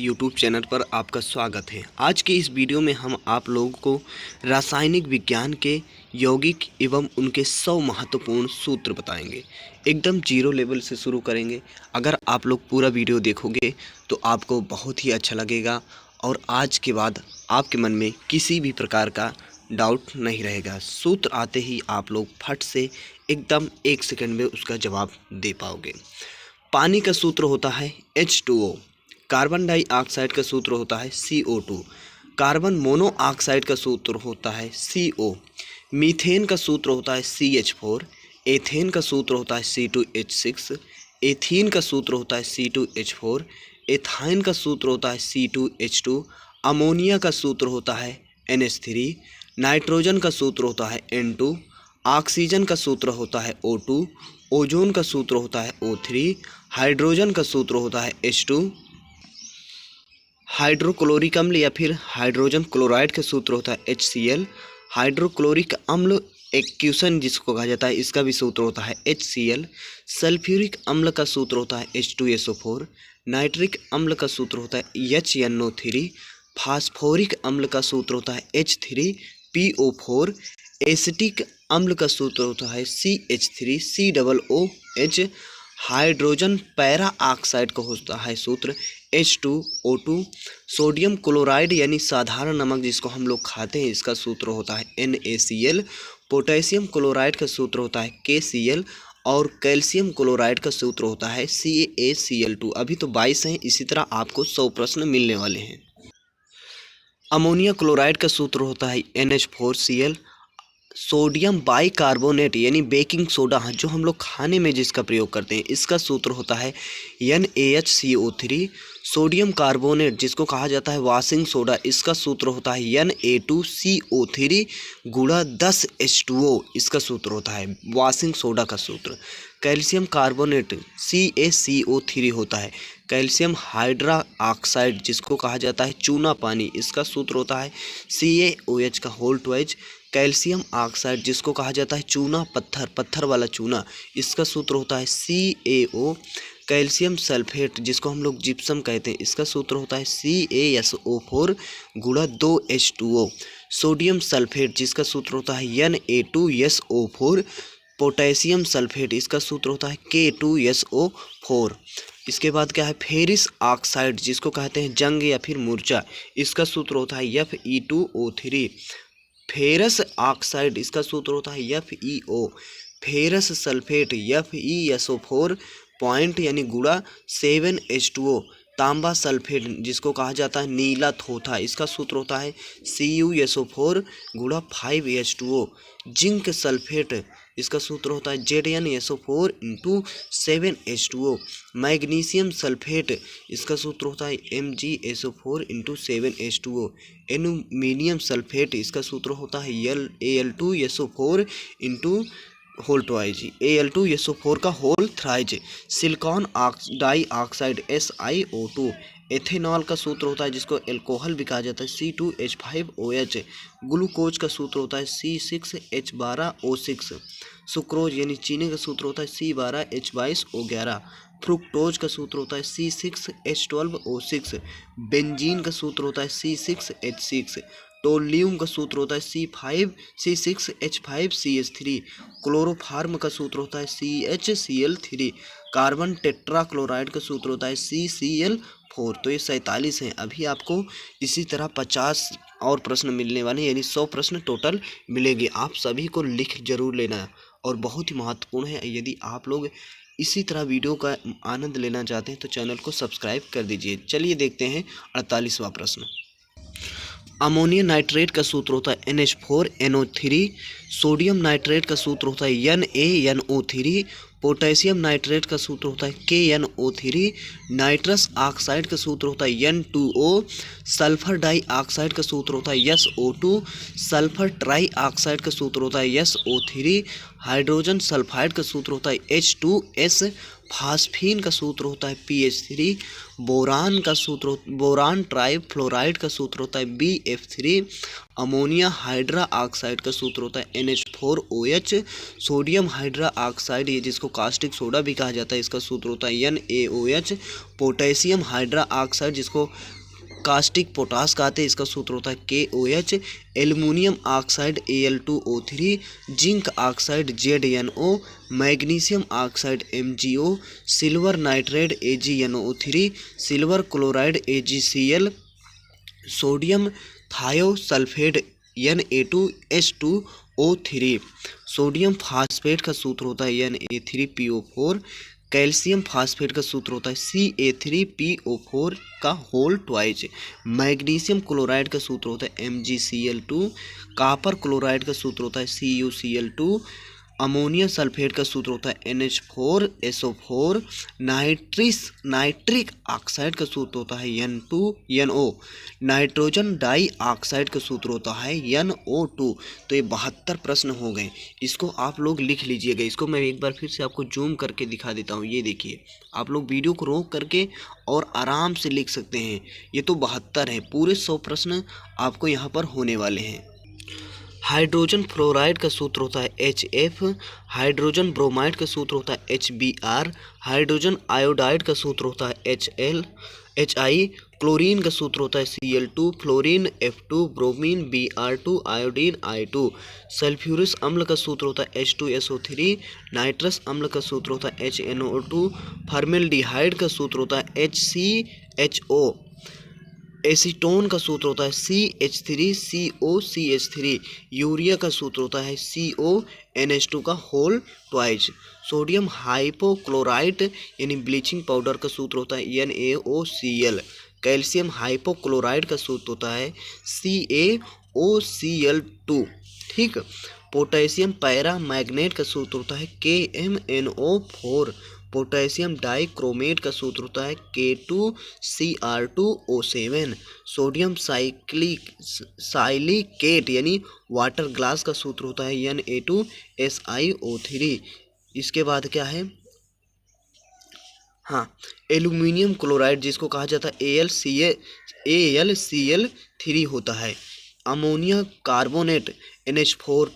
YouTube channel पर आपका स्वागत है। आज के इस वीडियो में हम आप लोगों को रासायनिक विज्ञान के यौगिक एवं उनके 100 महत्वपूर्ण सूत्र बताएंगे। एकदम जीरो लेवल से शुरू करेंगे। अगर आप लोग पूरा वीडियो देखोगे तो आपको बहुत ही अच्छा लगेगा और आज के बाद आपके मन में किसी भी प्रकार का डाउट नहीं रहेगा। सूत्र आते ही आप लोग फट से एकदम 1 सेकंड में उसका जवाब दे पाओगे। पानी का सूत्र होता है H2O। कार्बन डाइऑक्साइड का सूत्र होता है CO2। कार्बन मोनोऑक्साइड का सूत्र होता है CO। मीथेन का सूत्र होता है CH4। एथेन का सूत्र होता है C2H6। एथीन का सूत्र होता है C2H4। एथाइन का सूत्र होता है C2H2। अमोनिया का सूत्र होता है NH3। नाइट्रोजन का सूत्र होता है N2। ऑक्सीजन का सूत्र होता है O2। ओजोन का सूत्र होता है O3। हाइड्रोजन का सूत्र होता है H2। हाइड्रोक्लोरिक अम्ल या फिर हाइड्रोजन क्लोराइड का सूत्र होता है HCl। हाइड्रोक्लोरिक अम्ल एक्यूसन जिसको कहा जाता है, इसका भी सूत्र होता है HCl। सल्फ्यूरिक अम्ल का सूत्र होता है H2SO4। नाइट्रिक अम्ल का सूत्र होता है HNO3। फास्फोरिक अम्ल का सूत्र होता है H3PO4। एसिटिक अम्ल का सूत्र होता है CH3COOH। हाइड्रोजन पैरा ऑक्साइड का होता है सूत्र H2O2। सोडियम क्लोराइड यानी साधारण नमक जिसको हम लोग खाते हैं, इसका सूत्र होता है NaCl। पोटेशियम क्लोराइड का सूत्र होता है KCl और कैल्शियम क्लोराइड का सूत्र होता है CaCl2। अभी तो 22 हैं, इसी तरह आपको 100 प्रश्न मिलने वाले हैं। अमोनिया क्लोराइड का सूत्र होता है NH4Cl। सोडियम बाइकार्बोनेट यानी बेकिंग सोडा जो हम लोग खाने में जिसका प्रयोग करते हैं, इसका सूत्र होता है NaHCO3। सोडियम कार्बोनेट जिसको कहा जाता है वॉशिंग सोडा, इसका सूत्र होता है Na2CO3 गुणा 10H2O, इसका सूत्र होता है वॉशिंग सोडा का सूत्र। कैल्शियम कार्बोनेट CaCO3 होता है। कैल्शियम हाइड्रा ऑक्साइड जिसको कहा जाता है चूना पानी, इसका सूत्र होता है CaOH का होल ट्वाइज। कैल्शियम ऑक्साइड जिसको कहा जाता है चूना पत्थर वाला चूना, इसका सूत्र होता है CaO। कैल्शियम सल्फेट जिसको हम लोग जिप्सम कहते हैं, इसका सूत्र होता है CaSO4 गुणा 2H2O। सोडियम सल्फेट जिसका सूत्र होता है Na2SO4। पोटेशियम सल्फेट इसका सूत्र होता है K2SO4। इसके बाद क्या है, फेरिस ऑक्साइड जिसको कहते हैं जंग या फिर मूर्छा, इसका सूत्र होता है Fe2O3। फेरस ऑक्साइड इसका सूत्र होता है FeO। Ferrous sulphate FeSO4 point यानी गुणा 7H2O। तांबा सल्फेट जिसको कहा जाता है नीला थोथा, इसका सूत्र होता है CuSO4 गुणा 5H2O। जिंक सल्फेट इसका सूत्र होता है ZnSO4 into 7H2O। Magnesium sulphate इसका सूत्र होता है MgSO4 into 7H2O। Aluminium sulphate इसका सूत्र होता है Al2SO4 into whole twice, Al2SO4 का whole thrice. Silicon dioxide SiO2। Ethanol का सूत्र होता है जिसको एल्कोहल भी कहा जाता है C2H5OH। ग्लूकोज का सूत्र होता है C6H12O6। सुक्रोज यानी चीनी का सूत्र होता है C12H22O11। फ्रुक्टोज का सूत्र होता है C6H12O6। बेंजीन का सूत्र होता है C6H6। टोल्यूम का सूत्र होता है C6H5CH3। क्लोरोफार्म का सूत्र होता है CHCl3। कार्बन टेट्राक्लोराइड का सूत्र होता है CCl4। तो ये 47 हैं। अभी आपको इसी तरह 50 और प्रश्न मिलने वाले हैं, यानी 100 प्रश्न टोटल मिलेंगे। आप सभी को लिख जरूर लेना और बहुत ही महत्वपूर्ण है। यदि आप लोग इसी तरह वीडियो का आनंद लेना चाहते हैं तो चैनल को सब्सक्राइब कर दीजिए। चलिए देखते हैं 48वां प्रश्न। अमोनियम नाइट्रेट का सूत्र होता है NH4NO3। सोडियम नाइट्रेट का सूत्र होता है NaNO3। पोटेशियम नाइट्रेट का सूत्र होता है KNO3। नाइट्रस ऑक्साइड का सूत्र होता है N2O। सल्फर डाइऑक्साइड का सूत्र होता है SO2। सल्फर ट्राइऑक्साइड का सूत्र होता है SO3। हाइड्रोजन सल्फाइड का सूत्र होता है H2S। फास्फीन का सूत्र होता है PH3, बोरान का सूत्र बोरान ट्राई फ्लोराइड का सूत्र होता है BF3, अमोनिया हाइड्रा ऑक्साइड का सूत्र होता है NH4OH, सोडियम हाइड्रा ऑक्साइड ये जिसको कास्टिक सोडा भी कहा जाता है इसका सूत्र होता है NaOH, पोटेशियम हाइड्रा ऑक्साइड जिसको कास्टिक पोटास कहते हैं इसका सूत्र होता है KOH, aluminium oxide Al2O3, zinc oxide ZNO, magnesium oxide MgO, silver nitrate AgNO3, silver chloride AgCl, sodium thiosulphate Na2H2O3, sodium phosphate का सूत्र होता है Na3PO4, कैल्शियम फास्फेट का सूत्र होता है Ca3PO4 का होल ट्वाइस, मैग्नीशियम क्लोराइड का सूत्र होता है MgCl2, कॉपर क्लोराइड का सूत्र होता है CuCl2, अमोनियम सल्फेट का सूत्र होता है NH4SO4, नाइट्रिक ऑक्साइड का सूत्र होता है N2NO, नाइट्रोजन डाई ऑक्साइड का सूत्र होता है NO2। तो ये 72 प्रश्न हो गए, इसको आप लोग लिख लीजिएगा। इसको मैं एक बार फिर से आपको जूम करके दिखा देता हूँ। ये देखिए, आप लोग वीडियो को रोक करके और आराम से लिख सकते हैं। ये तो 72 है, पूरे 100 प्रश्न आपको यहाँ पर होने वाले हैं। हाइड्रोजन फ्लोराइड का सूत्र होता है HF, हाइड्रोजन ब्रोमाइड का सूत्र होता है HBr, हाइड्रोजन आयोडाइड का सूत्र होता है HI, क्लोरीन का सूत्र होता है Cl2, fluorine F2, bromine Br2, iodine I2, sulphuric अम्ल का सूत्र होता है H2SO3, नाइट्रस अम्ल का सूत्र होता है HNO2, फॉर्मेल्डिहाइड का सूत्र होता है HCHO, एसीटोन का सूत्र होता है CH3COCH3, यूरिया का सूत्र होता है CONH2 का होल ट्वाइस, सोडियम हाइपोक्लोराइट यानी ब्लीचिंग पाउडर का सूत्र होता है NaOCl, कैल्शियम हाइपोक्लोराइड का सूत्र होता है CaOCl2। ठीक, पोटेशियम पैरा मैग्नेट का सूत्र होता है KMNO4, पोटेशियम डाइक्रोमेट का सूत्र होता है K2Cr2O7, सोडियम साइलिकेट यानी वाटर ग्लास का सूत्र होता है Na2SiO3। इसके बाद क्या है, हाँ, एल्युमिनियम क्लोराइड जिसको कहा जाता है AlCl3 होता है, अमोनिया कार्बोनेट NH4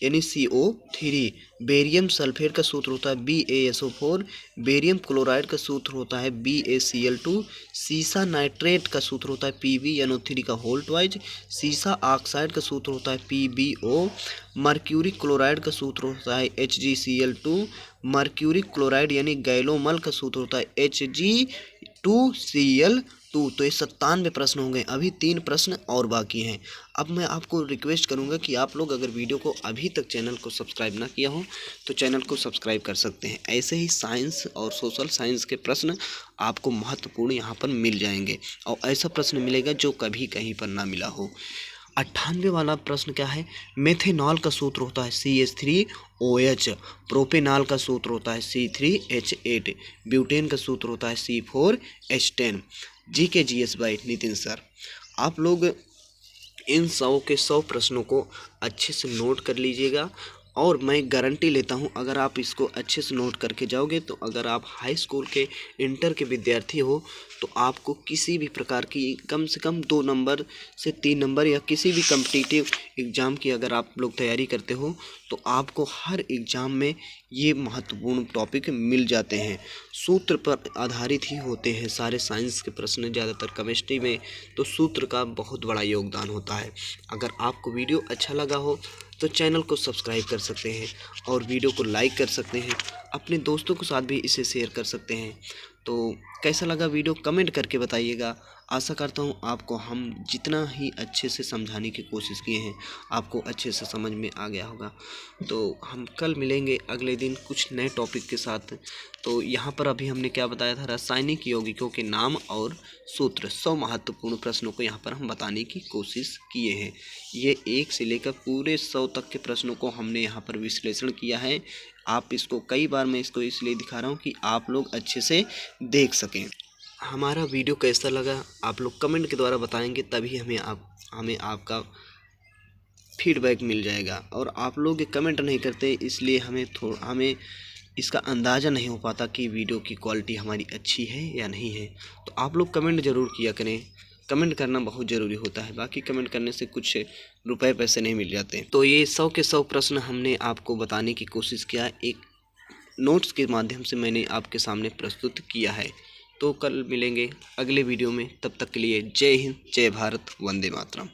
यानी CO3, बेरियम सल्फेट का सूत्र होता है BaSO4, बेरियम क्लोराइड का सूत्र होता है BaCl2, सीसा नाइट्रेट का सूत्र होता है PbNO3 का होल ट्वाइस, सीसा ऑक्साइड का सूत्र होता है PbO, मर्क्यूरी क्लोराइड का सूत्र होता है HgCl2, मर्क्यूरी क्लोराइड यानी गैलोमल का सूत्र होता है Hg2Cl2। तो ये 97 प्रश्न होंगे, अभी 3 प्रश्न और बाकी हैं। अब मैं आपको रिक्वेस्ट करूंगा कि आप लोग अगर वीडियो को अभी तक चैनल को सब्सक्राइब ना किया हो तो चैनल को सब्सक्राइब कर सकते हैं। ऐसे ही साइंस और सोशल साइंस के प्रश्न आपको महत्वपूर्ण यहाँ पर मिल जाएंगे और ऐसा प्रश्न मिलेगा जो कभी कहीं पर ना मिला हो। 98 वाला प्रश्न क्या है, मेथेनॉल का सूत्र होता है CH3OH, प्रोपेनॉल का सूत्र होता है C3H8, ब्यूटेन का सूत्र होता है C4H10। GKGS by Nitin sir. आप लोग इन 100 के 100 प्रश्नों को अच्छे से नोट कर लीजिएगा और मैं गारंटी लेता हूं अगर आप इसको अच्छे से नोट करके जाओगे तो अगर आप हाई स्कूल के इंटर के विद्यार्थी हो तो आपको किसी भी प्रकार की कम से कम 2 नंबर से 3 नंबर या किसी भी कम्पिटिटिव एग्ज़ाम की अगर आप लोग तैयारी करते हो तो आपको हर एग्ज़ाम में ये महत्वपूर्ण टॉपिक मिल जाते हैं। सूत्र पर आधारित ही होते हैं सारे साइंस के प्रश्न, ज़्यादातर केमिस्ट्री में तो सूत्र का बहुत बड़ा योगदान होता है। अगर आपको वीडियो अच्छा लगा हो तो चैनल को सब्सक्राइब कर सकते हैं और वीडियो को लाइक कर सकते हैं, अपने दोस्तों के साथ भी इसे शेयर कर सकते हैं। तो कैसा लगा वीडियो कमेंट करके बताइएगा। आशा करता हूँ आपको हम जितना ही अच्छे से समझाने की कोशिश किए हैं आपको अच्छे से समझ में आ गया होगा। तो हम कल मिलेंगे अगले दिन कुछ नए टॉपिक के साथ। तो यहाँ पर अभी हमने क्या बताया था, रासायनिक यौगिकों के नाम और सूत्र 100 महत्वपूर्ण प्रश्नों को यहाँ पर हम बताने की कोशिश किए हैं। ये 1 से लेकर पूरे 100 तक के प्रश्नों को हमने यहाँ पर विश्लेषण किया है। आप इसको कई बार मैं इसको इसलिए दिखा रहा हूँ कि आप लोग अच्छे से देख सकें। हमारा वीडियो कैसा लगा आप लोग कमेंट के द्वारा बताएंगे, तभी हमें आपका फीडबैक मिल जाएगा। और आप लोग कमेंट नहीं करते इसलिए हमें इसका अंदाज़ा नहीं हो पाता कि वीडियो की क्वालिटी हमारी अच्छी है या नहीं है। तो आप लोग कमेंट ज़रूर किया करें, कमेंट करना बहुत ज़रूरी होता है, बाकी कमेंट करने से कुछ रुपए पैसे नहीं मिल जाते। तो ये 100 के 100 प्रश्न हमने आपको बताने की कोशिश किया, एक नोट्स के माध्यम से मैंने आपके सामने प्रस्तुत किया है। तो कल मिलेंगे अगले वीडियो में, तब तक के लिए जय हिंद, जय भारत, वंदे मातरम।